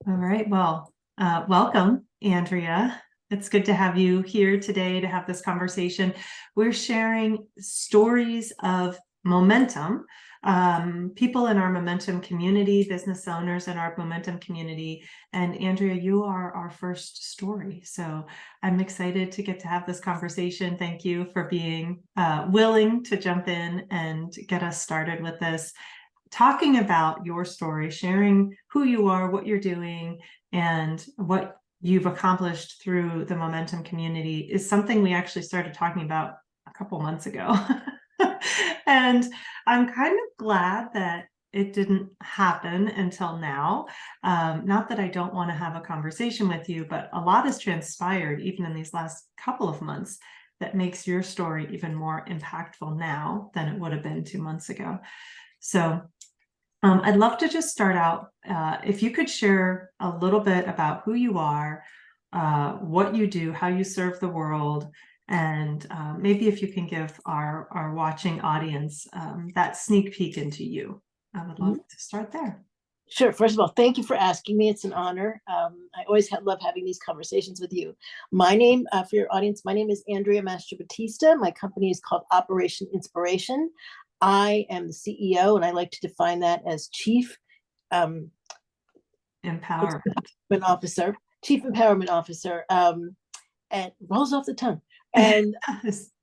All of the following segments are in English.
All right. Well, welcome, Andrea. It's good to have you here today to have this conversation. We're sharing stories of momentum, people in our momentum community, business owners in our momentum community. And Andrea, you are our first story. So I'm excited to get to have this conversation. Thank you for being willing to jump in and get us started with this, talking about your story, sharing who you are, what you're doing, and what you've accomplished through the momentum community is something we actually started talking about a couple months ago. And I'm kind of glad that it didn't happen until now. Not that I don't want to have a conversation with you, but a lot has transpired even in these last couple of months that makes your story even more impactful now than it would have been 2 months ago. So I'd love to just start out, if you could share a little bit about who you are, what you do, how you serve the world, and maybe if you can give our watching audience that sneak peek into you. I would love Mhm. to start there. Sure. First of all, thank you for asking me. It's an honor. I always love having these conversations with you. My name, for your audience, my name is Andrea Mastrobattista. My company is called Operation Inspiration. I am the CEO, and I like to define that as um, Empowerment. Officer, Chief Empowerment Officer, and rolls off the tongue. And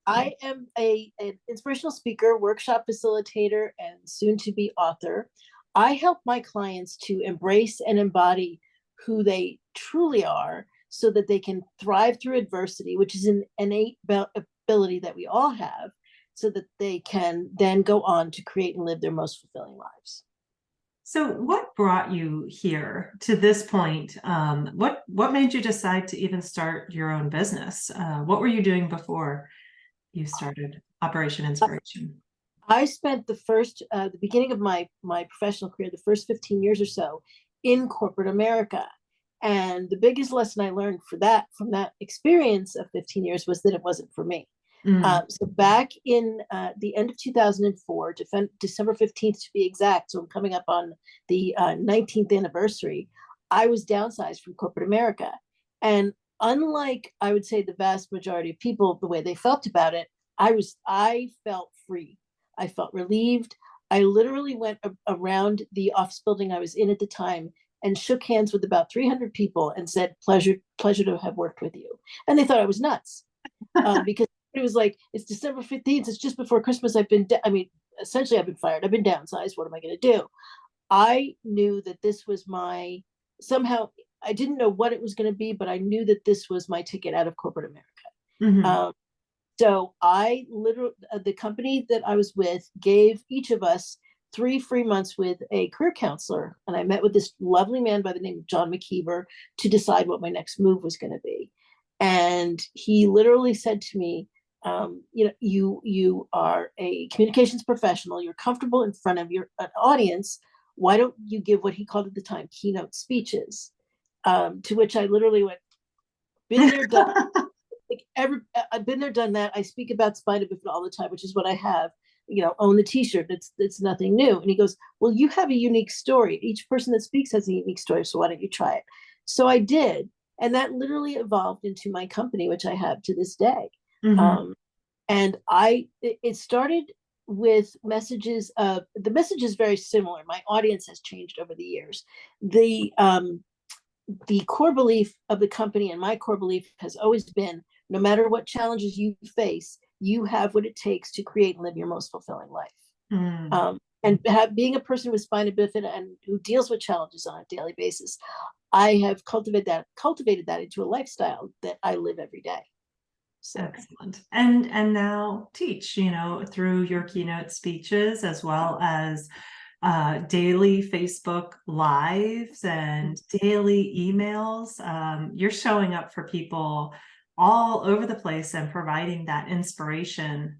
I am an inspirational speaker, workshop facilitator, and soon to be author. I help my clients to embrace and embody who they truly are so that they can thrive through adversity, which is an innate ability that we all have, so that they can then go on to create and live their most fulfilling lives. So what brought you here to this point? What made you decide to even start your own business? What were you doing before you started Operation Inspiration? I spent the beginning of my professional career, the first 15 years or so, in corporate America, and the biggest lesson I learned from that experience of 15 years was that it wasn't for me. Mm. So back in the end of 2004, December 15th to be exact, so I'm coming up on the 19th anniversary, I was downsized from corporate America, and unlike I would say the vast majority of people, the way they felt about it, I felt free. I felt relieved. I literally went around the office building I was in at the time and shook hands with about 300 people and said, pleasure to have worked with you. And they thought I was nuts, because it was like, it's December 15th. It's just before Christmas. Essentially I've been fired. I've been downsized. What am I going to do? I knew that this was somehow, I didn't know what it was going to be, but I knew that this was my ticket out of corporate America. Mhm. Um, the company that I was with gave each of us 3 free months with a career counselor. And I met with this lovely man by the name of John McKeever to decide what my next move was going to be. And he literally said to me, you are a communications professional. You're comfortable in front of an audience. Why don't you give what he called at the time keynote speeches? To which I literally went, been there, done like I've been there, done that. I speak about spina bifida all the time, which is what I have. Own the T-shirt. It's nothing new. And he goes, "Well, you have a unique story. Each person that speaks has a unique story. So why don't you try it?" So I did, and that literally evolved into my company, which I have to this day. Mhm. Um, and it started with messages of the message is very similar. My audience has changed over the years. The core belief of the company and my core belief has always been, no matter what challenges you face, you have what it takes to create and live your most fulfilling life. Mm. Being a person with spina bifida and who deals with challenges on a daily basis, I have cultivated that into a lifestyle that I live every day. So Excellent. And now teach, through your keynote speeches as well as daily Facebook lives and daily emails. You're showing up for people all over the place and providing that inspiration,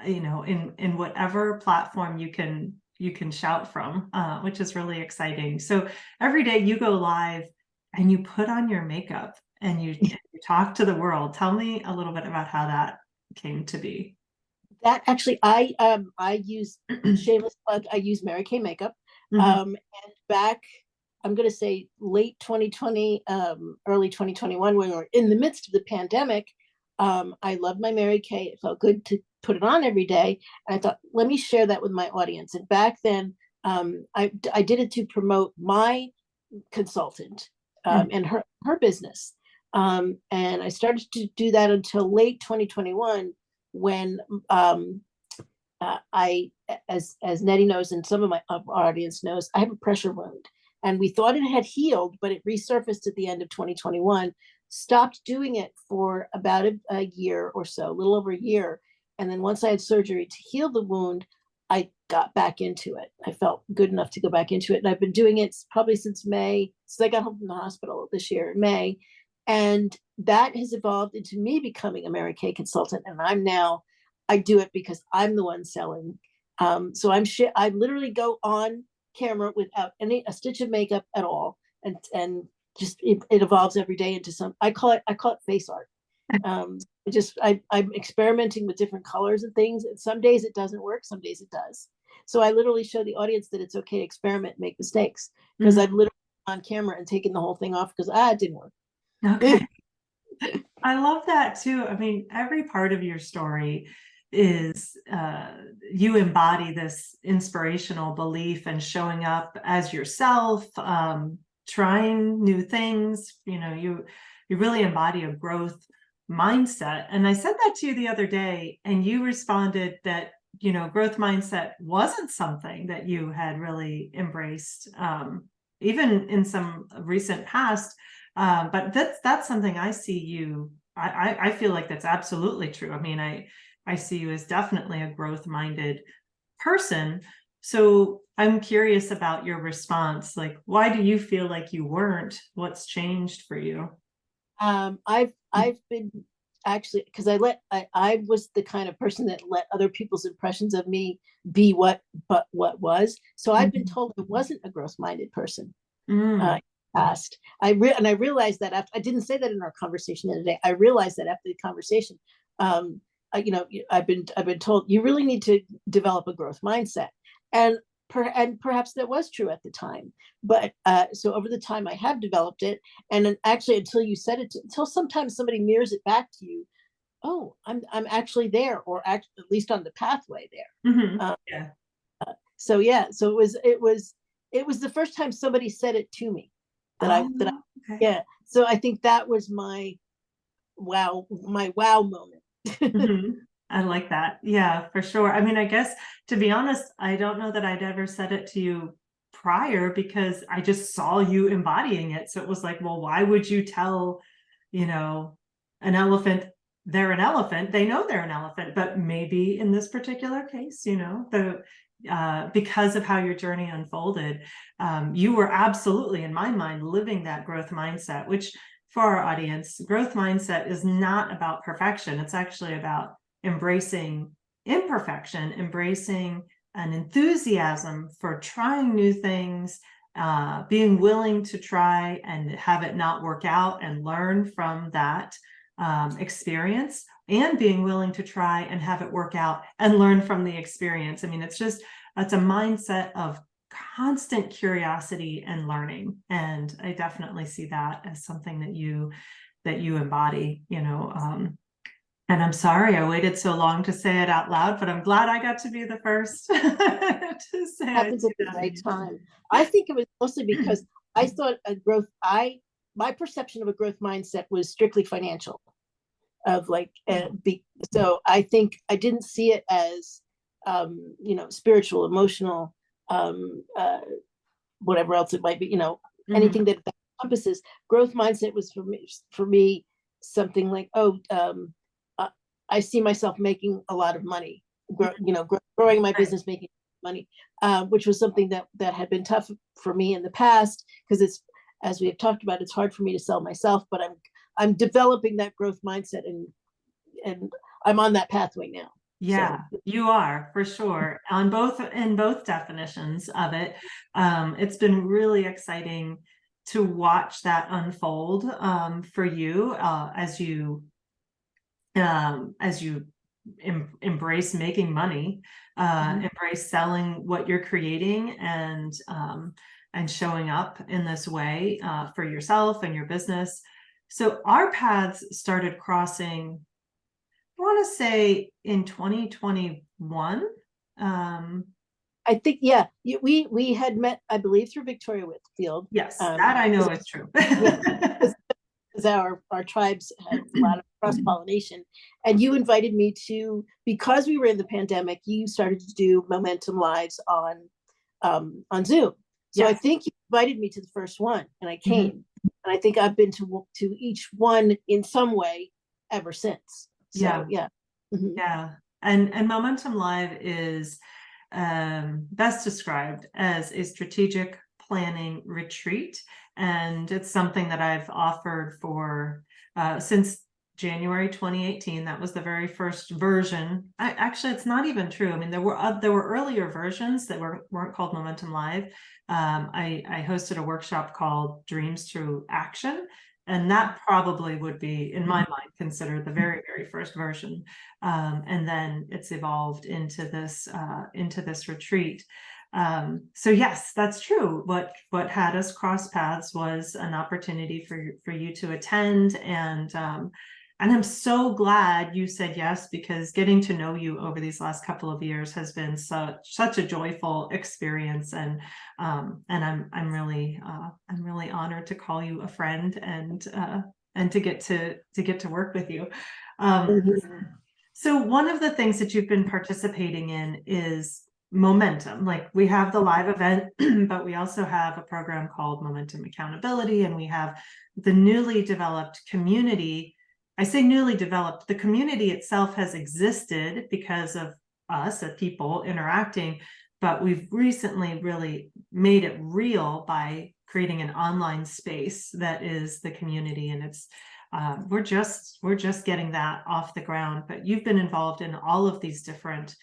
in whatever platform you can shout from, which is really exciting. So every day you go live and you put on your makeup and you talk to the world. Tell me a little bit about how that came to be. that actually, I use shameless plug. I use Mary Kay makeup, Mhm. and back I'm going to say late 2020, early 2021, when we were in the midst of the pandemic. I loved my Mary Kay. It felt good to put it on every day. And I thought, let me share that with my audience. And back then, I did it to promote my consultant and her business. And I started to do that until late 2021, when I, as Nettie knows, and some of my audience knows, I have a pressure wound, and we thought it had healed, but it resurfaced at the end of 2021. Stopped doing it for about a year or so, a little over a year, and then once I had surgery to heal the wound, I got back into it. I felt good enough to go back into it, and I've been doing it probably since May, since I got home from the hospital this year in May, and that has evolved into me becoming a Mary Kay consultant, and I do it because I'm the one selling. So I literally go on camera without a stitch of makeup at all, and just it evolves every day into some. I call it face art. I'm experimenting with different colors and things, and some days it doesn't work, some days it does. So I literally show the audience that it's okay to experiment, make mistakes, because I've literally on camera and taken the whole thing off because it didn't work. Okay. I love that too. I mean, every part of your story is you embody this inspirational belief and showing up as yourself, trying new things. You really embody a growth mindset. And I said that to you the other day, and you responded that growth mindset wasn't something that you had really embraced, even in some recent past. But that's something I see you. I feel like that's absolutely true. I mean, I see you as definitely a growth-minded person. So I'm curious about your response. Like, why do you feel like you weren't? What's changed for you? I've been actually, because I was the kind of person that let other people's impressions of me be what was. So I've been told I wasn't a growth-minded person. Past. And I realized that after I didn't say that in our conversation the other day. I realized that after the conversation, I've been told you really need to develop a growth mindset, and perhaps that was true at the time. But so over the time I have developed it, and then actually until you said it, until sometimes somebody mirrors it back to you. Oh, I'm actually there, or at least on the pathway there. Yeah. So it was the first time somebody said it to me that Okay. yeah. So I think that was my wow moment. I like that. Yeah, for sure. I mean, I guess to be honest, I don't know that I'd ever said it to you prior, because I just saw you embodying it. So it was like, well, why would you tell, an elephant they're an elephant? They know they're an elephant, but maybe in this particular case, because of how your journey unfolded, you were absolutely, in my mind, living that growth mindset, which for our audience, growth mindset is not about perfection. It's actually about embracing imperfection, embracing an enthusiasm for trying new things, being willing to try and have it not work out and learn from that experience, and being willing to try and have it work out and learn from the experience. I mean, it's a mindset of constant curiosity and learning. And I definitely see that as something that you embody, and I'm sorry I waited so long to say it out loud, but I'm glad I got to be the first to say Happens at the right time. I think it was mostly because I thought my perception of a growth mindset was strictly financial, of like, so I think I didn't see it as, spiritual, emotional, whatever else it might be, anything that encompasses. Growth mindset was for me something like, I see myself making a lot of money, growing my business, making money, which was something that had been tough for me in the past, because it's, as we have talked about, it's hard for me to sell myself, but I'm developing that growth mindset, and I'm on that pathway now. Yeah, so you are, for sure, in both definitions of it. It's been really exciting to watch that unfold for you as you embrace making money, embrace selling what you're creating, and and showing up in this way for yourself and your business. So our paths started crossing, I want to say in 2021. I think, yeah, we had met, I believe, through Victoria Whitfield. Yes, that I know is true. Yeah, because our tribes had a lot of cross-pollination. And you invited me to, because we were in the pandemic, you started to do Momentum Lives on Zoom. So I Yes. think you invited me to the first one, and I Mhm. came. And I think I've been to each one in some way ever since. So Yeah. Mhm. Yeah. And Momentum Live is best described as a strategic planning retreat. And it's something that I've offered for since January 2018. That was the very first version. Actually, it's not even true. I mean, there were earlier versions that weren't called Momentum Live. I hosted a workshop called Dreams to Action, and that probably would be, in my mind, considered the very, very first version. And then it's evolved into this retreat. So yes, that's true. What had us cross paths was an opportunity for you to attend, and I'm so glad you said yes, because getting to know you over these last couple of years has been such a joyful experience, and I'm really honored to call you a friend, and to get to work with you. So one of the things that you've been participating in is Momentum. Like, we have the live event, but we also have a program called Momentum Accountability, and we have the newly developed community. I say newly developed, the community itself has existed because of us, as people interacting, but we've recently really made it real by creating an online space that is the community, and it's we're just getting that off the ground. But you've been involved in all of these different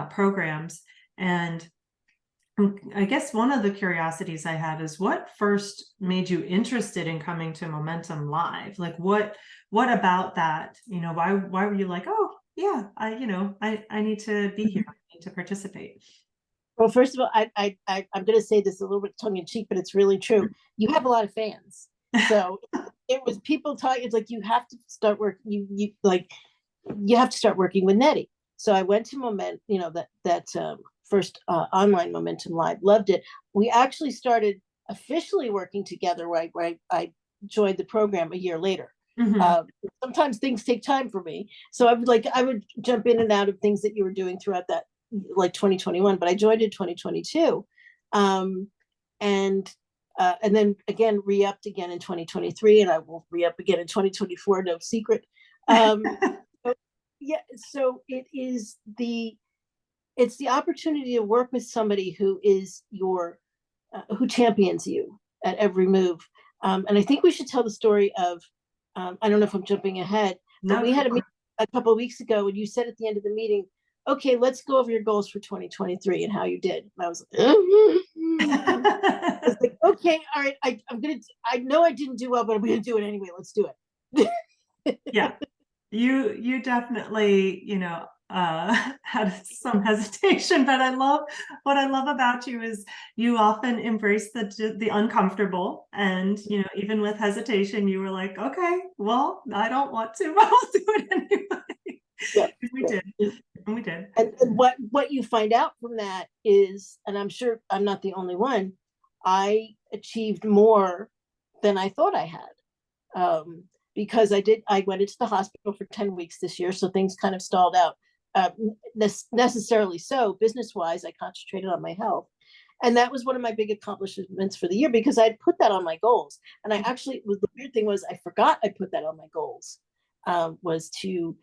programs, and I guess one of the curiosities I have is, what first made you interested in coming to Momentum Live? Like, what about that? Why were you like, oh yeah, I need to be here, I need to participate? Well, first of all, I'm going to say this a little bit tongue in cheek, but it's really true. You have a lot of fans, so it was people talking. It's like, you have to start work. You have to start working with Nettie. So I went to that first online Momentum Live. Loved it. We actually started officially working together right. I joined the program a year later. Mhm. Sometimes things take time for me, so I would jump in and out of things that you were doing throughout that, like 2021, but I joined in 2022, and then again re-upped again in 2023, and I will re-up again in 2024. No secret. So, yeah, so it's the opportunity to work with somebody who is who champions you at every move. And I think we should tell the story of, I don't know if I'm jumping ahead, but No. we had a meeting a couple of weeks ago, and you said at the end of the meeting, okay, let's go over your goals for 2023 and how you did. And I was like, okay, all right, I know I didn't do well, but I'm gonna do it anyway. Let's do it. Yeah, you definitely, had some hesitation, but what I love about you is you often embrace the uncomfortable, and even with hesitation, you were like, okay, well, I don't want to, but I'll do it anyway. Yeah, We did. And we did. and what you find out from that is, and I'm sure I'm not the only one, I achieved more than I thought I had. Because I went into the hospital for 10 weeks this year, so things kind of stalled out. Necessarily so, business wise, I concentrated on my health. And that was one of my big accomplishments for the year, because I'd put that on my goals. And the weird thing was, I forgot I put that on my goals, was to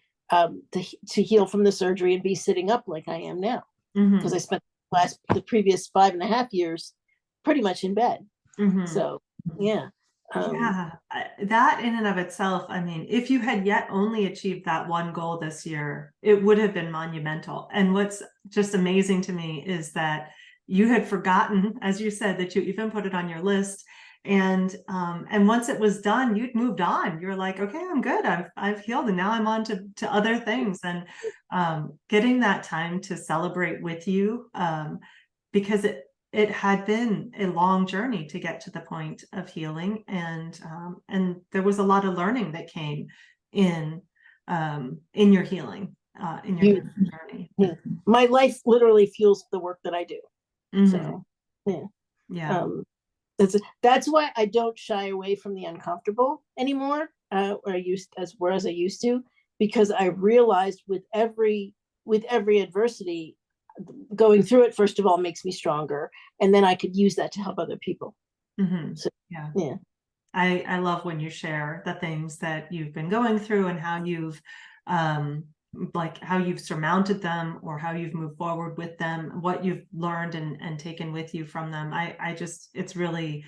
heal from the surgery and be sitting up like I am now. Because I Mhm. spent the previous 5.5 years pretty much in bed. Mhm. So, yeah. Yeah, that in and of itself, I mean, if you had yet only achieved that one goal this year, it would have been monumental. And what's just amazing to me is that you had forgotten, as you said, that you even put it on your list. And once it was done, you'd moved on. You're like, okay, I'm good. I've healed, and now I'm on to other things. And getting that time to celebrate with you, because it had been a long journey to get to the point of healing, and there was a lot of learning that came in your healing, in your You, healing journey. yeah. My life literally fuels the work that I do. So, yeah. Yeah. That's why I don't shy away from the uncomfortable anymore, or whereas I used to, because I realized with every adversity, going through it, first of all, makes me stronger, and then I could use that to help other people. So, Yeah. yeah. I love when you share the things that you've been going through and how you've like how you've surmounted them, or how you've moved forward with them, what you've learned and taken with you from them. I just, it's really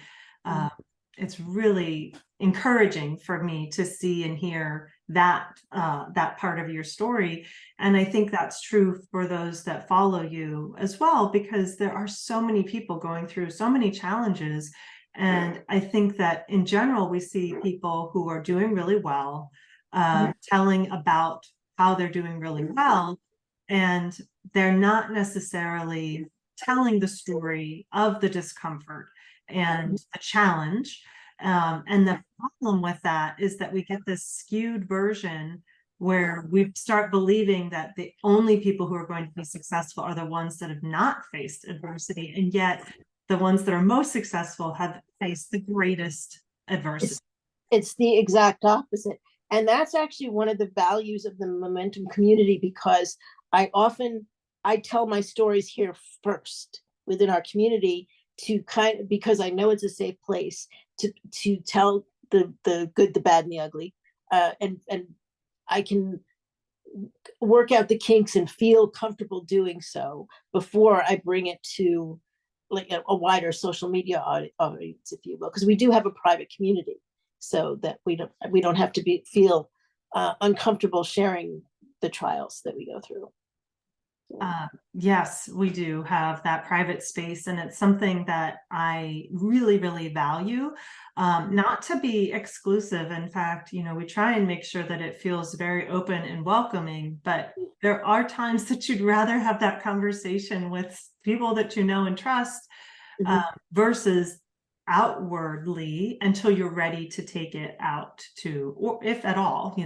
encouraging for me to see and hear that that part of your story. And I think that's true for those that follow you as well, because there are so many people going through so many challenges. And I think that in general, we see people who are doing really well, telling about how they're doing really well, and they're not necessarily telling the story of the discomfort and the challenge. And the problem with that is that we get this skewed version where we start believing that the only people who are going to be successful are the ones that have not faced adversity. And yet the ones that are most successful have faced the greatest adversity. It's the exact opposite. And that's actually one of the values of the momentum community, because I tell my stories here first within our community, because I know it's a safe place to tell the good, the bad, and the ugly, and I can work out the kinks and feel comfortable doing so before I bring it to like a wider social media audience, if you will, because we do have a private community, so that we don't have to feel uncomfortable sharing the trials that we go through. Yes, we do have that private space, and it's something that I really, really value. Not to be exclusive. In fact, we try and make sure that it feels very open and welcoming, but there are times that you'd rather have that conversation with people that you know and trust, versus outwardly, until you're ready to take it out to, or if at all,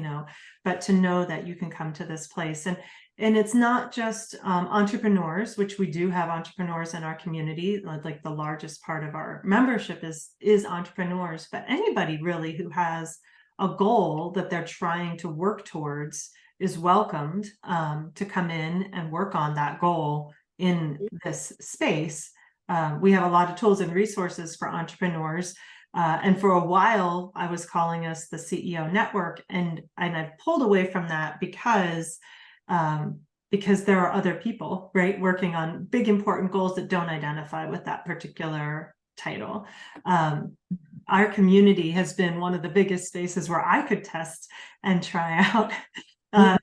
but to know that you can come to this place. And it's not just entrepreneurs, which we do have entrepreneurs in our community. Like the largest part of our membership is entrepreneurs, but anybody really who has a goal that they're trying to work towards is welcomed to come in and work on that goal in this space. We have a lot of tools and resources for entrepreneurs. And for a while, I was calling us the CEO network, and I've pulled away from that because there are other people, right, working on big, important goals that don't identify with that particular title. Our community has been one of the biggest spaces where I could test and try out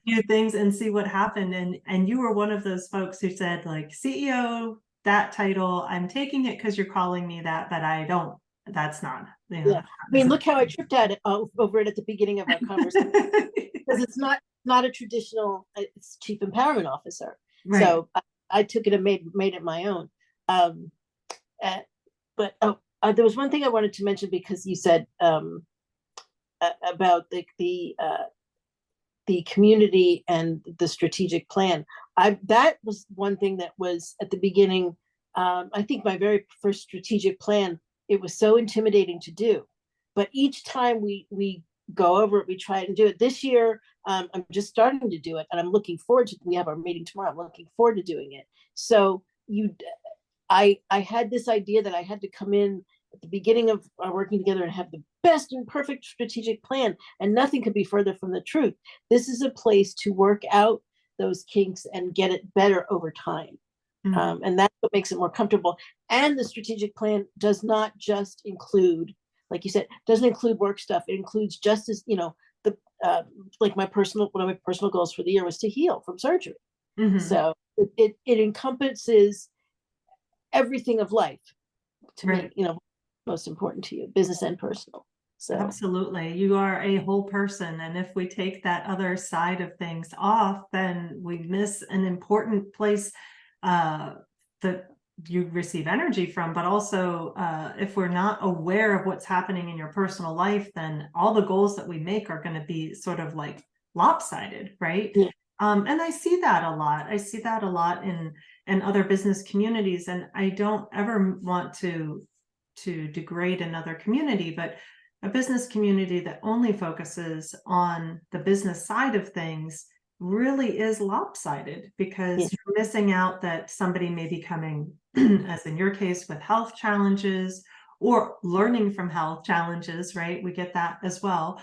new things and see what happened. And you were one of those folks who said, like, CEO, that title, I'm taking it because you're calling me that, but I don't, that's not, Yeah. I mean, look how I tripped at it over it at the beginning of our conversation, because it's not a traditional, it's chief empowerment officer. Right. So I took it and made it my own. But there was one thing I wanted to mention, because you said about the community and the strategic plan. That was one thing that was at the beginning. I think my very first strategic plan, it was so intimidating to do, but each time we go over it, we try and do it. This year, I'm just starting to do it, and I'm looking forward to. We have our meeting tomorrow. I'm looking forward to doing it. So I had this idea that I had to come in at the beginning of our working together and have the best and perfect strategic plan, and nothing could be further from the truth. This is a place to work out those kinks and get it better over time. And that's what makes it more comfortable. And the strategic plan does not just include, like you said, doesn't include work stuff. It includes just as, like one of my personal goals for the year was to heal from surgery. So it encompasses everything of life to me, most important to you, business and personal. So absolutely, you are a whole person, and if we take that other side of things off, then we miss an important place. you receive energy from, but also if we're not aware of what's happening in your personal life, then all the goals that we make are going to be sort of like lopsided, right? Yeah. And I see that a lot. I see that a lot in other business communities, and I don't ever want to degrade another community, but a business community that only focuses on the business side of things really is lopsided, because Yeah. you're missing out that somebody may be coming, as in your case, with health challenges or learning from health challenges, right? We get that as well.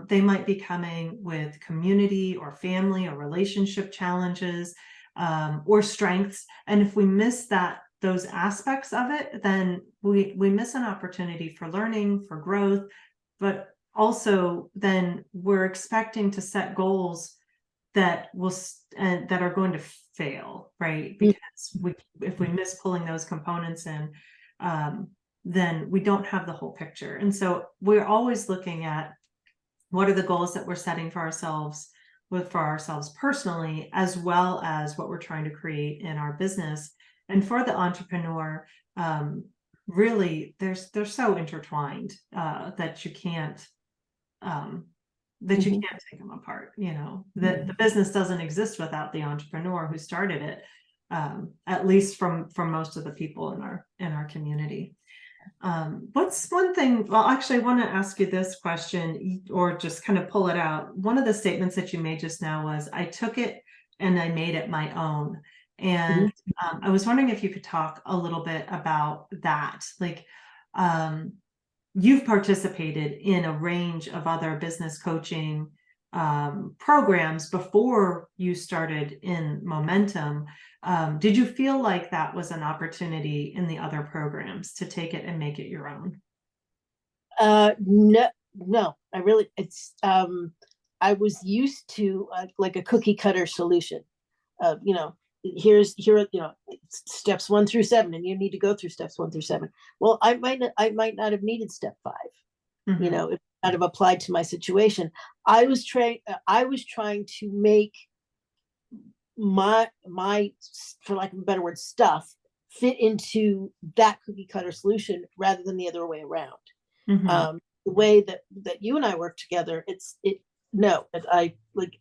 They might be coming with community or family or relationship challenges, or strengths. And if we miss those aspects of it, then we miss an opportunity for learning, for growth, but also then we're expecting to set goals that that are going to fail, right? Mm. Because if we miss pulling those components in, then we don't have the whole picture. And so we're always looking at what are the goals that we're setting for ourselves personally, as well as what we're trying to create in our business. And for the entrepreneur, really, they're so intertwined that you can't take them apart. That the business doesn't exist without the entrepreneur who started it, at least from most of the people in our community. What's one thing? Well, actually, I want to ask you this question, or just kind of pull it out. One of the statements that you made just now was, I took it and I made it my own. And I was wondering if you could talk a little bit about that. Like, you've participated in a range of other business coaching programs before you started in Momentum. Did you feel like that was an opportunity in the other programs to take it and make it your own? No, I was used to like a cookie cutter solution of, here are, steps 1 through 7, and you need to go through steps 1 through 7. Well, I might not have needed step 5. Mhm. If I'd have applied to my situation. I was trying to make my, for lack of a better word, stuff fit into that cookie cutter solution rather than the other way around. Mhm. The way that you and I work together,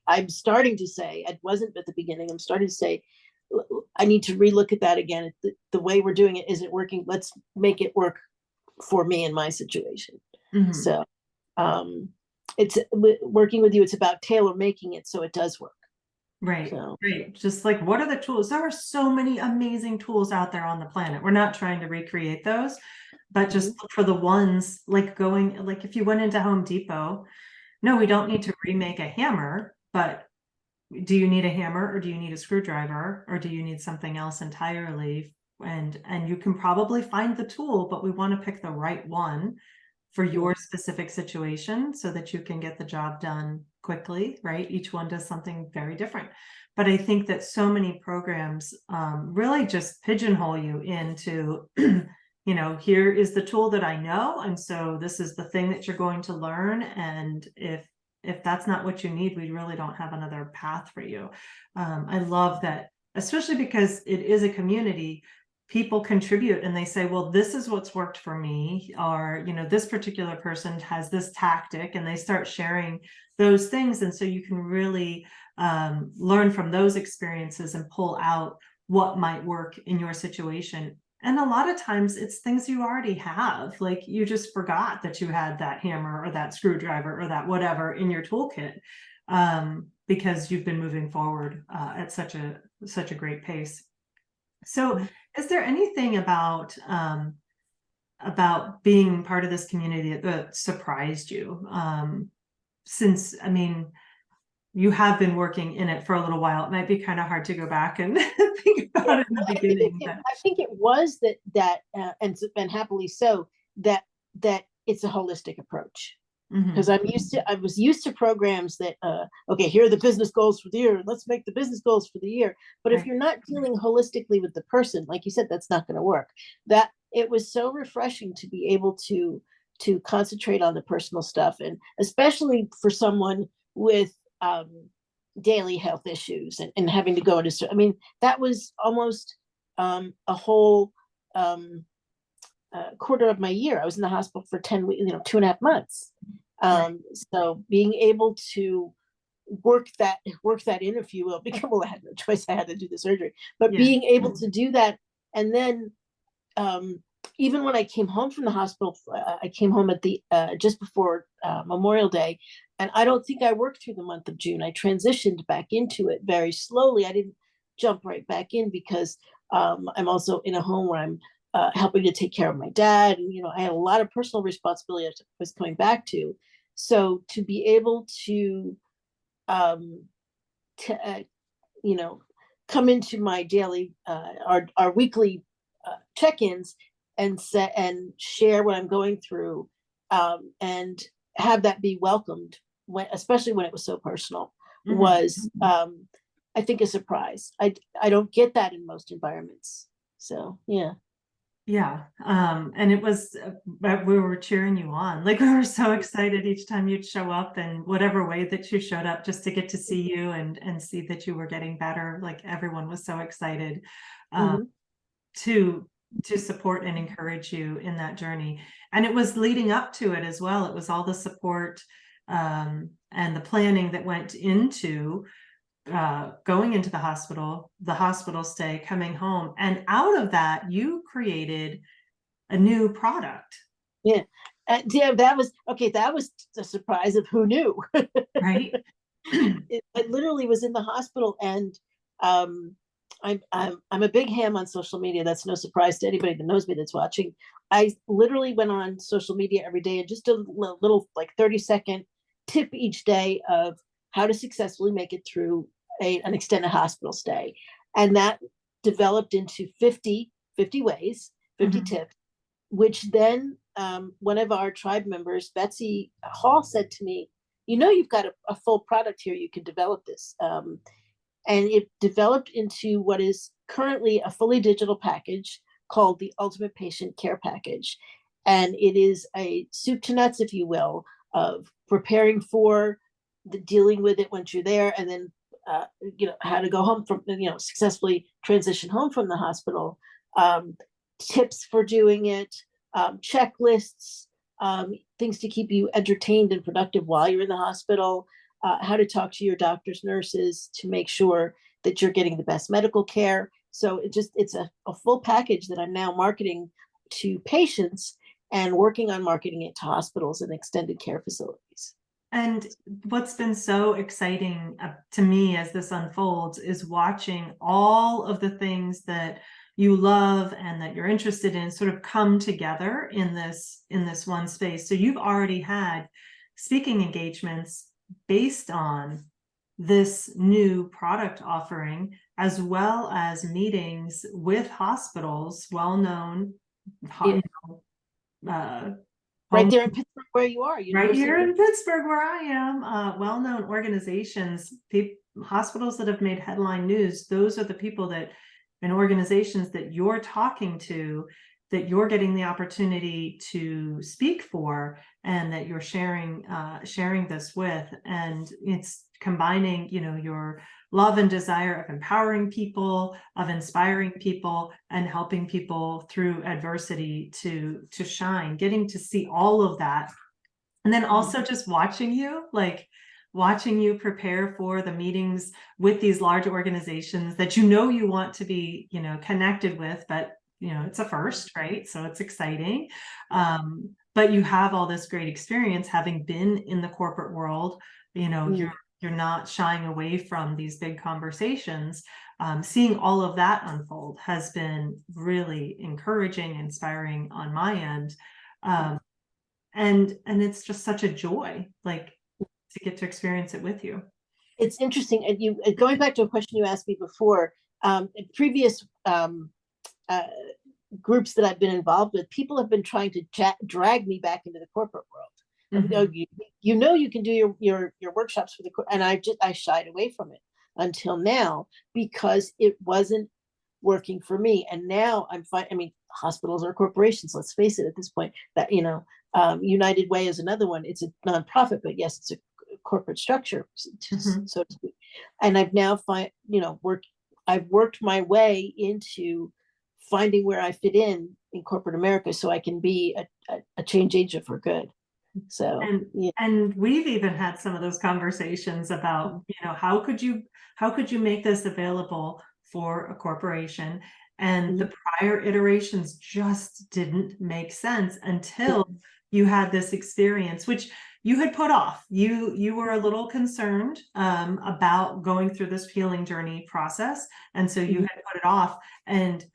I'm starting to say, it wasn't at the beginning, I'm starting to say, I need to relook at that again. The way we're doing it isn't working. Let's make it work for me in my situation. Mhm. So it's working with you. It's about tailor making it so it does work. Right. So Right. Just like, what are the tools? There are so many amazing tools out there on the planet. We're not trying to recreate those, but just look for the ones, like if you went into Home Depot, no, we don't need to remake a hammer, but do you need a hammer, or do you need a screwdriver, or do you need something else entirely? And you can probably find the tool, but we want to pick the right one for your specific situation so that you can get the job done quickly, right? Each one does something very different. But I think that so many programs really just pigeonhole you into, here is the tool that I know. And so this is the thing that you're going to learn. And if that's not what you need, we really don't have another path for you. I love that, especially because it is a community. People contribute and they say, well, this is what's worked for me, or this particular person has this tactic, and they start sharing those things. And so you can really learn from those experiences and pull out what might work in your situation. And a lot of times it's things you already have, like you just forgot that you had that hammer or that screwdriver or that whatever in your toolkit, because you've been moving forward at such a great pace. So is there anything about being part of this community that surprised you? Since, I mean, you have been working in it for a little while, it might be kind of hard to go back and think about it in the beginning. I think it was and happily so, that it's a holistic approach. Because I was used to programs that, okay, here are the business goals for the year. Let's make the business goals for the year. But if you're not dealing holistically with the person, like you said, that's not going to work. That it was so refreshing to be able to concentrate on the personal stuff, and especially for someone with daily health issues and having to go into. I mean, that was almost a whole quarter of my year. I was in the hospital for 10 weeks, 2.5 months. Right. So being able to work that in, if you will, because well, I had no choice. I had to do the surgery, but Yeah. being able to do that, and then even when I came home from the hospital, I came home at the just before Memorial Day, and I don't think I worked through the month of June. I transitioned back into it very slowly. I didn't jump right back in because I'm also in a home where I'm helping to take care of my dad, and I had a lot of personal responsibility I was coming back to. So to be able to um, to come into my daily our weekly check-ins and set and share what I'm going through, and have that be welcomed, when especially when it was so personal, Mhm. was I think a surprise. I don't get that in most environments. So yeah. Yeah. And it was, we were cheering you on. Like we were so excited each time you'd show up in whatever way that you showed up, just to get to see you and see that you were getting better. Like everyone was so excited um, Mhm. to support and encourage you in that journey. And it was leading up to it as well. It was all the support and the planning that went into going into the hospital stay, coming home. And out of that, you created a new product, Yeah. Yeah, that was okay. That was the surprise of who knew. right? I literally was in the hospital, and um, I'm a big ham on social media. That's no surprise to anybody that knows me that's watching. I literally went on social media every day and just a little like 30-second tip each day of how to successfully make it through an extended hospital stay, and that developed into 50 ways, 50 Mhm. tips, which then one of our tribe members, Betsy Hall, said to me, you've got a full product here. You can develop this. And it developed into what is currently a fully digital package called the Ultimate Patient Care Package. And it is a soup to nuts, if you will, of preparing for the dealing with it once you're there, and then how to go home from, successfully transition home from the hospital, um, tips for doing it, checklists, things to keep you entertained and productive while you're in the hospital, how to talk to your doctors, nurses to make sure that you're getting the best medical care. So it's a full package that I'm now marketing to patients and working on marketing it to hospitals and extended care facilities. And what's been so exciting to me as this unfolds is watching all of the things that you love and that you're interested in sort of come together in this one space. So you've already had speaking engagements based on this new product offering, as well as meetings with hospitals, well-known, Yeah. uh, Right home there in Pittsburgh, where you are, right University here of in Pittsburgh. Pittsburgh, where I am, well-known organizations, hospitals that have made headline news. Those are the people that and organizations that you're talking to, that you're getting the opportunity to speak for, and that you're sharing this with. And it's combining, your love and desire of empowering people, of inspiring people, and helping people through adversity to shine, getting to see all of that. And then also just watching you prepare for the meetings with these large organizations that you want to be, connected with, but it's a first, right? So it's exciting. But you have all this great experience having been in the corporate world, Mm. you're not shying away from these big conversations. Seeing all of that unfold has been really encouraging, inspiring on my end. Um, and it's just such a joy, like, to get to experience it with you. It's interesting. And going back to a question you asked me before, in previous uh, groups that I've been involved with, people have been trying to drag me back into the corporate world. Oh, Mhm. you can do your workshops for the and I shied away from it until now because it wasn't working for me. And now I'm fine. I mean, hospitals are corporations. Let's face it. At this point, that United Way is another one. It's a nonprofit, but yes, it's a corporate structure, Mhm. so to speak. And I've now worked. I've worked my way into finding where I fit in corporate America so I can be a change agent for good. So, And yeah. and we've even had some of those conversations about, how could you make this available for a corporation? And the prior iterations just didn't make sense until you had this experience, which you had put off. You were a little concerned about going through this healing journey process, and so you had put it off. And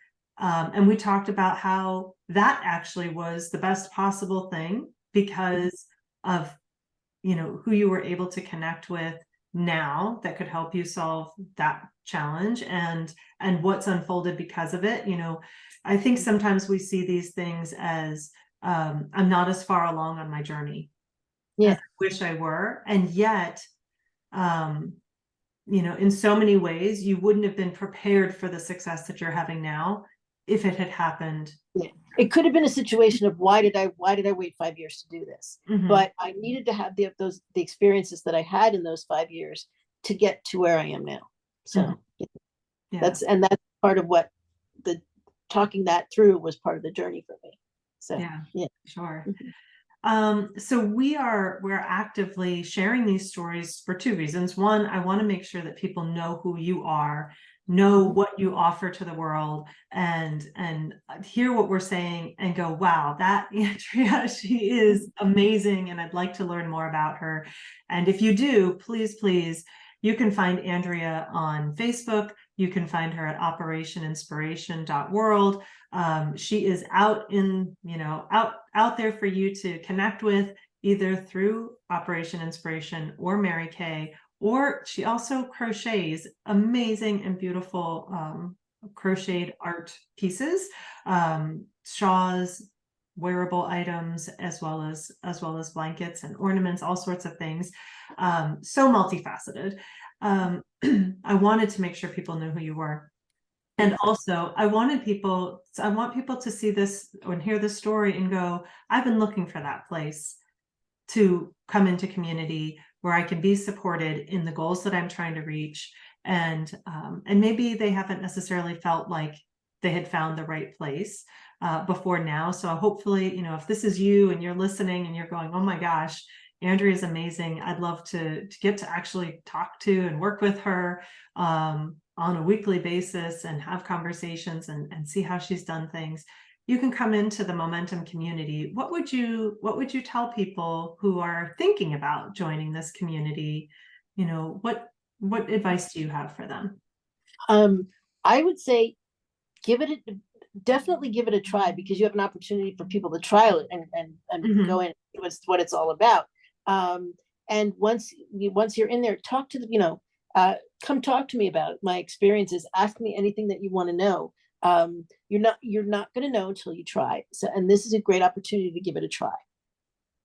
we talked about how that actually was the best possible thing because of who you were able to connect with now that could help you solve that challenge, and what's unfolded because of it. I think sometimes we see these things as I'm not as far along on my journey as Yeah. I wish I were, and yet in so many ways you wouldn't have been prepared for the success that you're having now if it had happened. Yeah. It could have been a situation of why did I wait 5 years to do this? But I needed to have the experiences that I had in those 5 years to get to where I am now. So Yeah. that's part of what the talking that through was part of the journey for me. So yeah, sure. So we're actively sharing these stories for two reasons. One, I want to make sure that people know who you are, know what you offer to the world, and hear what we're saying and go, wow, that Andrea, she is amazing, and I'd like to learn more about her. And if you do, please, you can find Andrea on Facebook. You can find her at operationinspiration.world. She is out there for you to connect with, either through Operation Inspiration or Mary Kay, or she also crochets amazing and beautiful crocheted art pieces, shawls, wearable items, as well as blankets and ornaments, all sorts of things. So multifaceted. I wanted to make sure people knew who you were. And also, I want people to see this and hear this story and go, I've been looking for that place to come into community where I can be supported in the goals that I'm trying to reach. And maybe they haven't necessarily felt like they had found the right place before now. So hopefully, if this is you and you're listening and you're going, oh my gosh, Andrea is amazing. I'd love to get to actually talk to and work with her on a weekly basis and have conversations and see how she's done things. You can come into the Momentum community. What would you tell people who are thinking about joining this community? What advice do you have for them? I would say definitely give it a try, because you have an opportunity for people to trial it and go in what it's all about. And once you're in there, talk to come talk to me about my experiences. Ask me anything that you want to know. You're not going to know until you try. So, and this is a great opportunity to give it a try.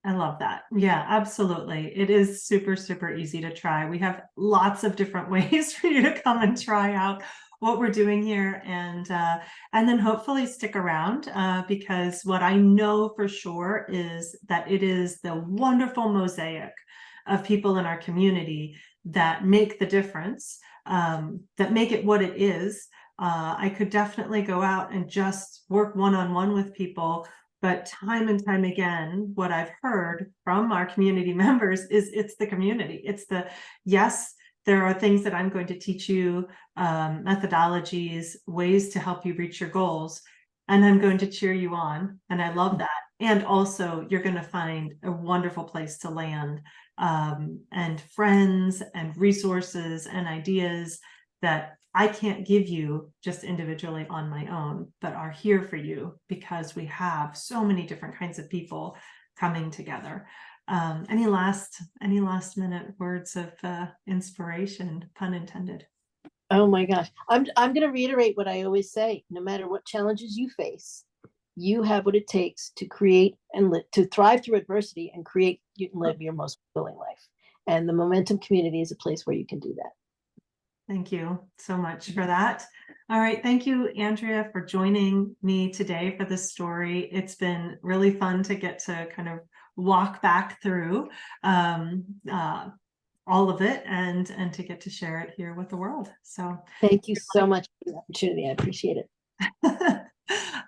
I love that. Yeah, absolutely. It is super, super easy to try. We have lots of different ways for you to come and try out what we're doing here, and then hopefully stick around because what I know for sure is that it is the wonderful mosaic of people in our community that make the difference, that make it what it is. I could definitely go out and just work one-on-one with people, but time and time again, what I've heard from our community members is it's the community. It's yes, there are things that I'm going to teach you, methodologies, ways to help you reach your goals, and I'm going to cheer you on. And I love that. And also, you're going to find a wonderful place to land, and friends and resources and ideas that I can't give you just individually on my own, but are here for you because we have so many different kinds of people coming together. Any last minute words of inspiration, pun intended? Oh my gosh. I'm going to reiterate what I always say. No matter what challenges you face, you have what it takes to create and to thrive through adversity and create and live your most fulfilling life. And the Momentum community is a place where you can do that. Thank you so much for that. All right. Thank you, Andrea, for joining me today for this story. It's been really fun to get to kind of walk back through all of it and to get to share it here with the world. So thank you so much for the opportunity. I appreciate it.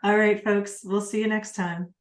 All right, folks, we'll see you next time.